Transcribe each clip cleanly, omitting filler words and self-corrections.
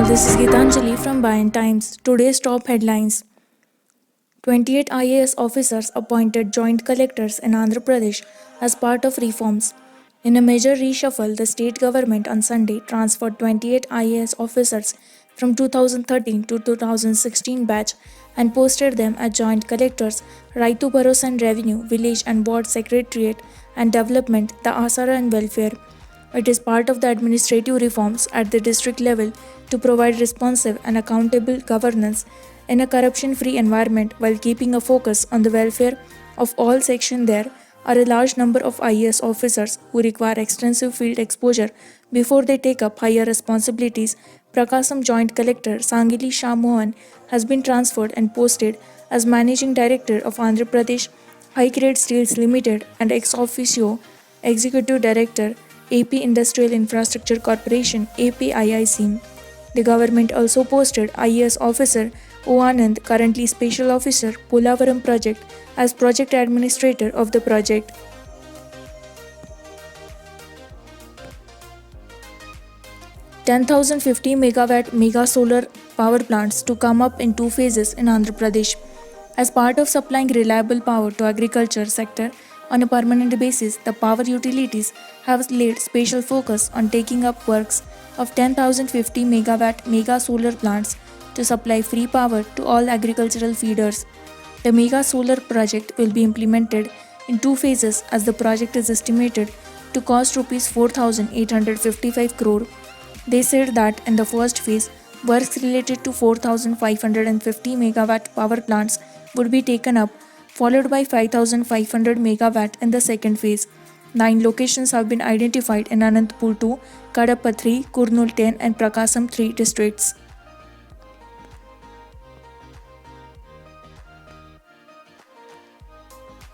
This is Gitanjali from Bayan Times. Today's top headlines: 28 IAS officers appointed joint collectors in Andhra Pradesh as part of reforms. In a major reshuffle, the state government on Sunday transferred 28 IAS officers from 2013 to 2016 batch and posted them as joint collectors, Raitu Bharosa Revenue, Village and Ward Secretariat and Development, the Asara and Welfare. It is part of the administrative reforms at the district level to provide responsive and accountable governance in a corruption-free environment while keeping a focus on the welfare of all sections. There are a large number of IAS officers who require extensive field exposure before they take up higher responsibilities. Prakasam Joint Collector Sangili Shah Mohan has been transferred and posted as Managing Director of Andhra Pradesh High Grade Steels Limited and ex officio Executive Director AP Industrial Infrastructure Corporation APIIC. The government also posted IAS officer O. Anand, currently Special Officer Polavaram Project, as Project Administrator of the project. $10,050 megawatt mega solar power plants to come up in two phases in Andhra Pradesh. As part of supplying reliable power to agriculture sector on a permanent basis, the power utilities have laid special focus on taking up works of 10,050 megawatt mega solar plants to supply free power to all agricultural feeders. The mega solar project will be implemented in two phases as the project is estimated to cost Rs 4,855 crore. They said that in the first phase, works related to 4,550 megawatt power plants would be taken up, followed by 5,500 megawatt in the second phase. 9 locations have been identified in Anantapur 2, Kadapa 3, Kurnool 10 and Prakasam 3 districts.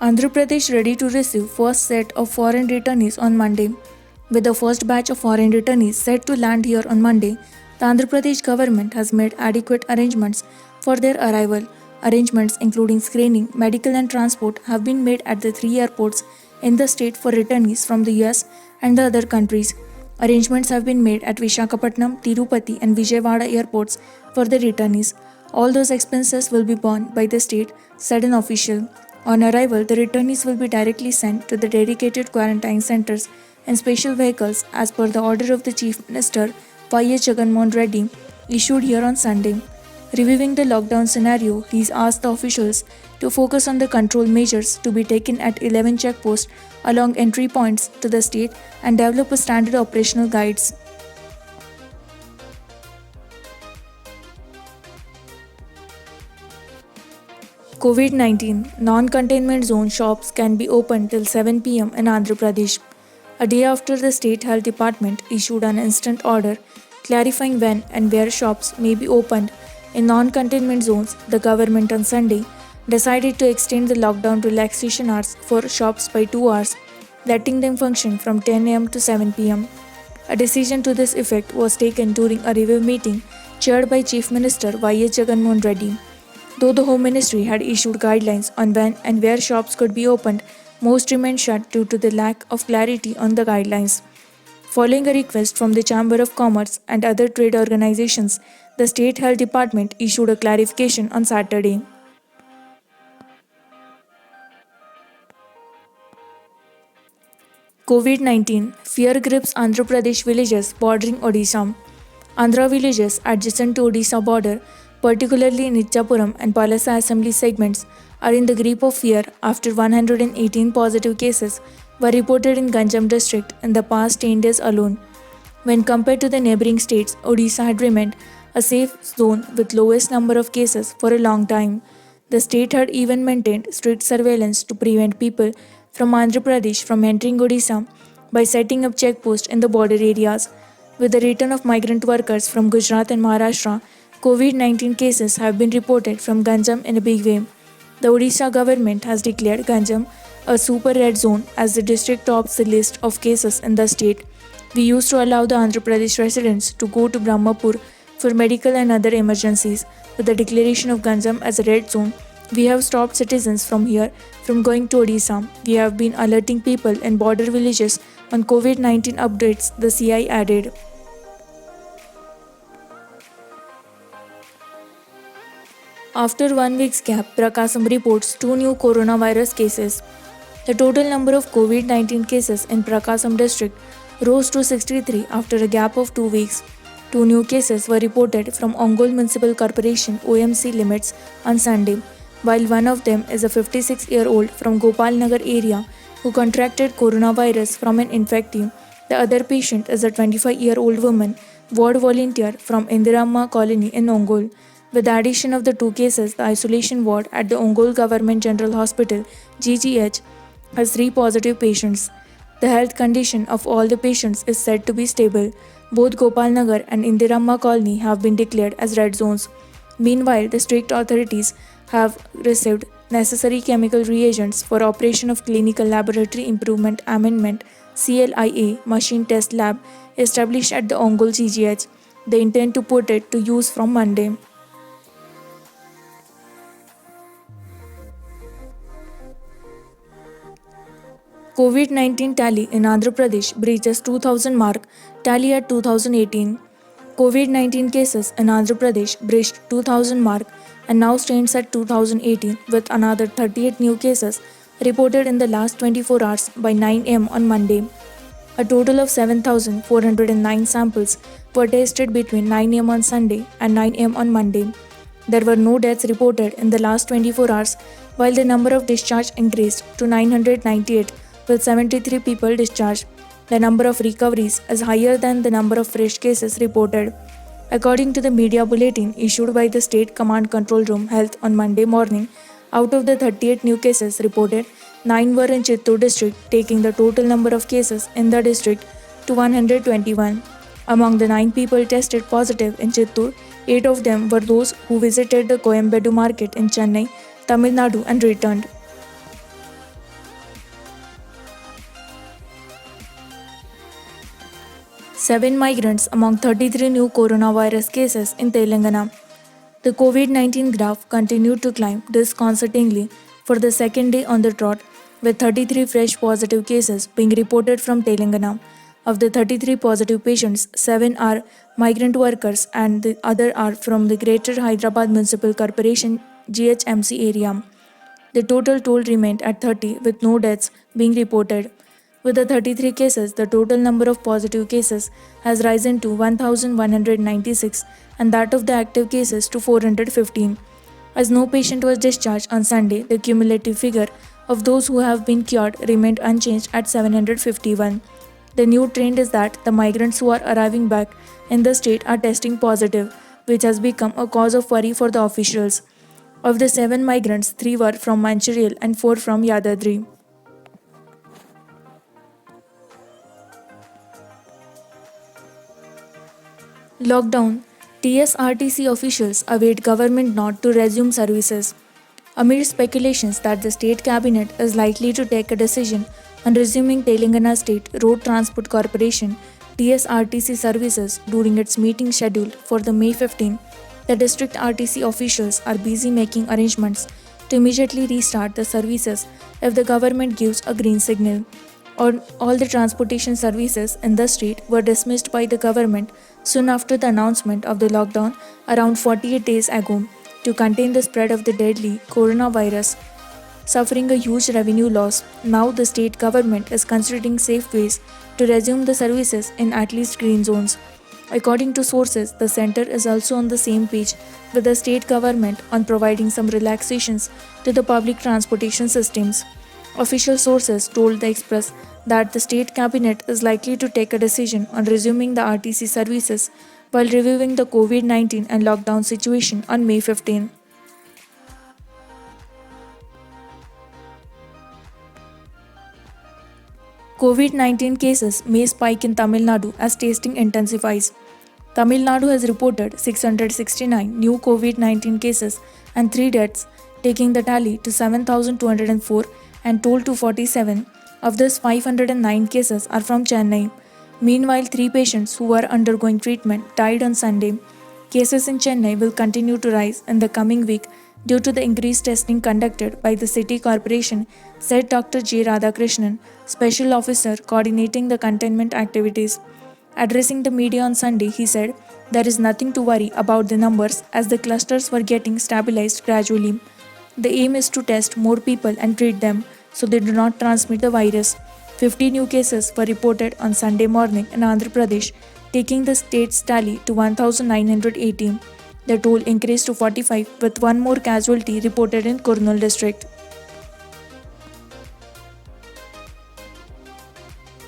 Andhra Pradesh ready to receive first set of foreign returnees on Monday. With the first batch of foreign returnees set to land here on Monday, the Andhra Pradesh government has made adequate arrangements for their arrival. Arrangements including screening, medical and transport have been made at the 3 airports in the state for returnees from the US and the other countries. Arrangements have been made at Visakhapatnam, Tirupati and Vijayawada airports for the returnees. All those expenses will be borne by the state, said an official. On arrival, the returnees will be directly sent to the dedicated quarantine centers and special vehicles as per the order of the Chief Minister Y.S. Jagannath Reddy issued here on Sunday. Reviewing the lockdown scenario, he asked the officials to focus on the control measures to be taken at 11 checkposts along entry points to the state and develop a standard operational guides. COVID-19 non-containment zone shops can be opened till 7 pm in Andhra Pradesh. A day after the State Health Department issued an instant order clarifying when and where shops may be opened in non-containment zones, the government on Sunday decided to extend the lockdown relaxation hours for shops by 2 hours, letting them function from 10 am to 7 pm. A decision to this effect was taken during a review meeting chaired by Chief Minister Y.S. Jagannath Reddy. Though the Home Ministry had issued guidelines on when and where shops could be opened, most remained shut due to the lack of clarity on the guidelines. Following a request from the Chamber of Commerce and other trade organizations, the State Health Department issued a clarification on Saturday. COVID-19 fear grips Andhra Pradesh villages bordering Odisha. Andhra villages adjacent to Odisha border, particularly in Ichapuram and Palasa assembly segments, are in the grip of fear after 118 positive cases were reported in Ganjam district in the past 10 days alone. When compared to the neighbouring states, Odisha had remained a safe zone with lowest number of cases for a long time. The state had even maintained strict surveillance to prevent people from Andhra Pradesh from entering Odisha by setting up checkposts in the border areas. With the return of migrant workers from Gujarat and Maharashtra, COVID-19 cases have been reported from Ganjam in a big way. The Odisha government has declared Ganjam a super red zone as the district tops the list of cases in the state. We used to allow the Andhra Pradesh residents to go to Brahmapur for medical and other emergencies. With the declaration of Ganjam as a red zone, we have stopped citizens from here from going to Odisha. We have been alerting people in border villages on COVID-19 updates, the CI added. After 1 week's gap, Prakasam reports 2 new coronavirus cases. The total number of COVID-19 cases in Prakasam district rose to 63 after a gap of 2 weeks. 2 new cases were reported from Ongole Municipal Corporation OMC limits on Sunday, while one of them is a 56-year-old from Gopal Nagar area who contracted coronavirus from an infectee. The other patient is a 25-year-old woman, ward volunteer from Indiramma Colony in Ongole. With the addition of the 2 cases, the isolation ward at the Ongole Government General Hospital (GGH) has 3 positive patients. The health condition of all the patients is said to be stable. Both Gopal Nagar and Indiramma Colony have been declared as red zones. Meanwhile, the district authorities have received necessary chemical reagents for operation of Clinical Laboratory Improvement Amendment (CLIA) machine test lab established at the Ongole GGH. They intend to put it to use from Monday. COVID-19 tally in Andhra Pradesh breaches 2000 mark, tally at 2018. COVID-19 cases in Andhra Pradesh breached 2000 mark and now stands at 2018 with another 38 new cases reported in the last 24 hours by 9 am on Monday. A total of 7,409 samples were tested between 9 am on Sunday and 9 am on Monday. There were no deaths reported in the last 24 hours, while the number of discharged increased to 998 with 73 people discharged. The number of recoveries is higher than the number of fresh cases reported. According to the media bulletin issued by the State Command Control Room Health on Monday morning, out of the 38 new cases reported, 9 were in Chittoor district, taking the total number of cases in the district to 121. Among the 9 people tested positive in Chittoor, 8 of them were those who visited the Coimbatore market in Chennai, Tamil Nadu and returned. Seven migrants among 33 new coronavirus cases in Telangana. The COVID-19 graph continued to climb disconcertingly for the second day on the trot, with 33 fresh positive cases being reported from Telangana. Of the 33 positive patients, 7 are migrant workers and the other are from the Greater Hyderabad Municipal Corporation GHMC area. The total toll remained at 30 with no deaths being reported. With the 33 cases, the total number of positive cases has risen to 1,196 and that of the active cases to 415. As no patient was discharged on Sunday, the cumulative figure of those who have been cured remained unchanged at 751. The new trend is that the migrants who are arriving back in the state are testing positive, which has become a cause of worry for the officials. Of the 7 migrants, 3 were from Mancherial and 4 from Yadadri. Lockdown. TSRTC officials await government nod to resume services. Amid speculations that the state cabinet is likely to take a decision on resuming Telangana State Road Transport Corporation TSRTC services during its meeting scheduled for the May 15, the district RTC officials are busy making arrangements to immediately restart the services if the government gives a green signal. All the transportation services in the state were dismissed by the government soon after the announcement of the lockdown around 48 days ago to contain the spread of the deadly coronavirus, suffering a huge revenue loss. Now the state government is considering safe ways to resume the services in at least green zones. According to sources, the center is also on the same page with the state government on providing some relaxations to the public transportation systems. Official sources told the Express that the state cabinet is likely to take a decision on resuming the RTC services while reviewing the COVID-19 and lockdown situation on May 15. COVID-19 cases may spike in Tamil Nadu as testing intensifies. Tamil Nadu has reported 669 new COVID-19 cases and 3 deaths, taking the tally to 7,204 and told to 47. Of this, 509 cases are from Chennai. Meanwhile, 3 patients who were undergoing treatment died on Sunday. Cases in Chennai will continue to rise in the coming week due to the increased testing conducted by the city corporation, said Dr. J. Radhakrishnan, special officer coordinating the containment activities. Addressing the media on Sunday, he said, There is nothing to worry about the numbers as the clusters were getting stabilized gradually. The aim is to test more people and treat them so they do not transmit the virus. 50 new cases were reported on Sunday morning in Andhra Pradesh, taking the state's tally to 1,918. The toll increased to 45 with one more casualty reported in Kurnool district.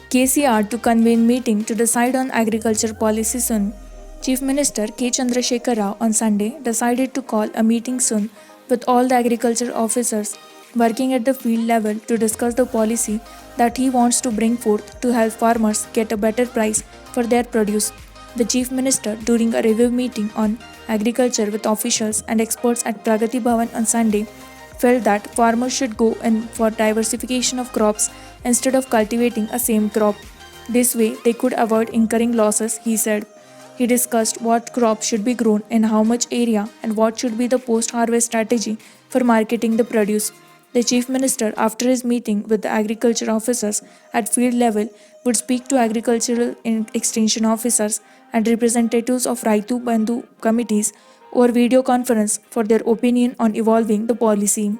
KCR to convene meeting to decide on agriculture policy soon. Chief Minister K. Chandrasekhar Rao on Sunday decided to call a meeting soon with all the agriculture officers working at the field level to discuss the policy that he wants to bring forth to help farmers get a better price for their produce. The Chief Minister, during a review meeting on agriculture with officials and experts at Pragati Bhavan on Sunday, felt that farmers should go in for diversification of crops instead of cultivating a same crop. This way, they could avoid incurring losses, he said. He discussed what crops should be grown in how much area and what should be the post harvest strategy for marketing the produce. The Chief Minister, after his meeting with the agriculture officers at field level, would speak to agricultural extension officers and representatives of Raitu Bandhu committees over video conference for their opinion on evolving the policy.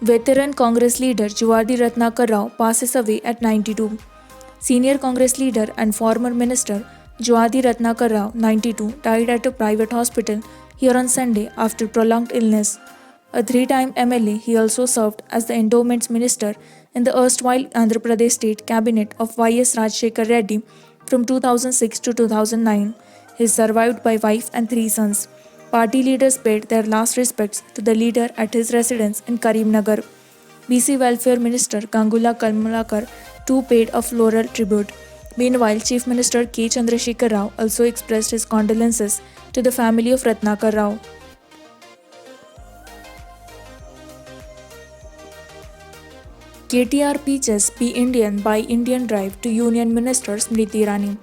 Veteran Congress leader Juvardi Ratnakar Rao passes away at 92. Senior Congress leader and former minister Juvardi Ratnakar Rao, 92, died at a private hospital here on Sunday after prolonged illness. A three-time MLA, he also served as the endowments minister in the erstwhile Andhra Pradesh state cabinet of Y.S. Rajshekhar Reddy from 2006 to 2009. He is survived by wife and three sons. Party leaders paid their last respects to the leader at his residence in Karimnagar. BC Welfare Minister Gangula Kalmalakar too paid a floral tribute. Meanwhile, Chief Minister K. Chandrasekhar Rao also expressed his condolences to the family of Ratnakar Rao. KTR pitches Be Indian Buy Indian drive to Union Minister Smriti Irani.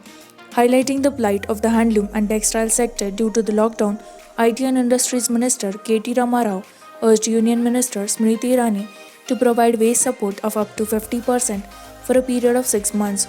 Highlighting the plight of the handloom and textile sector due to the lockdown, IT and Industries Minister K.T. Ramarao urged Union Minister Smriti Irani to provide wage support of up to 50% for a period of 6 months.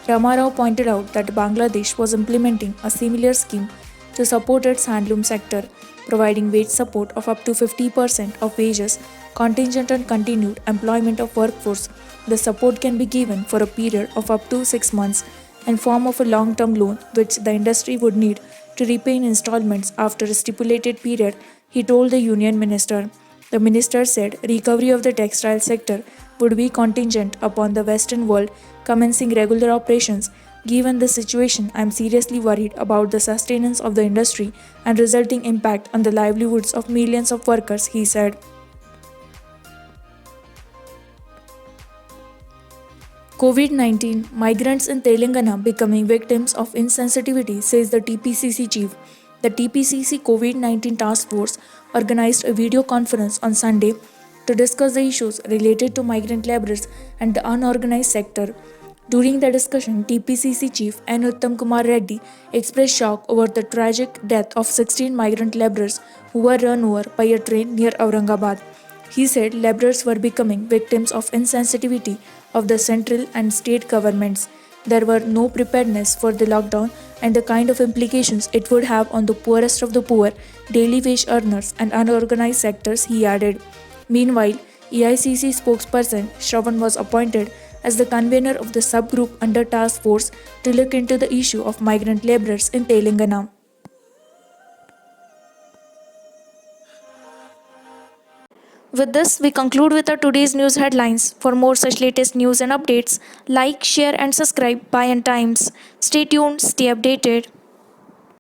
Ramarao pointed out that Bangladesh was implementing a similar scheme to support its handloom sector, providing wage support of up to 50% of wages contingent on continued employment of workforce. The support can be given for a period of up to 6 months in form of a long-term loan which the industry would need to repay in installments after a stipulated period, he told the union minister. The minister said recovery of the textile sector would be contingent upon the Western world commencing regular operations. Given the situation, I am seriously worried about the sustenance of the industry and resulting impact on the livelihoods of millions of workers, he said. COVID-19, migrants in Telangana becoming victims of insensitivity, says the TPCC chief. The TPCC COVID-19 task force organized a video conference on Sunday to discuss the issues related to migrant laborers and the unorganized sector. During the discussion, TPCC chief N. Uttam Kumar Reddy expressed shock over the tragic death of 16 migrant laborers who were run over by a train near Aurangabad. He said laborers were becoming victims of insensitivity of the central and state governments. There were no preparedness for the lockdown and the kind of implications it would have on the poorest of the poor, daily wage earners and unorganized sectors, he added. Meanwhile, EICC spokesperson Shravan was appointed as the convener of the subgroup under task force to look into the issue of migrant laborers in Telangana. With this, we conclude with our today's news headlines. For more such latest news and updates, like, share, and subscribe By and Times. Stay tuned, stay updated.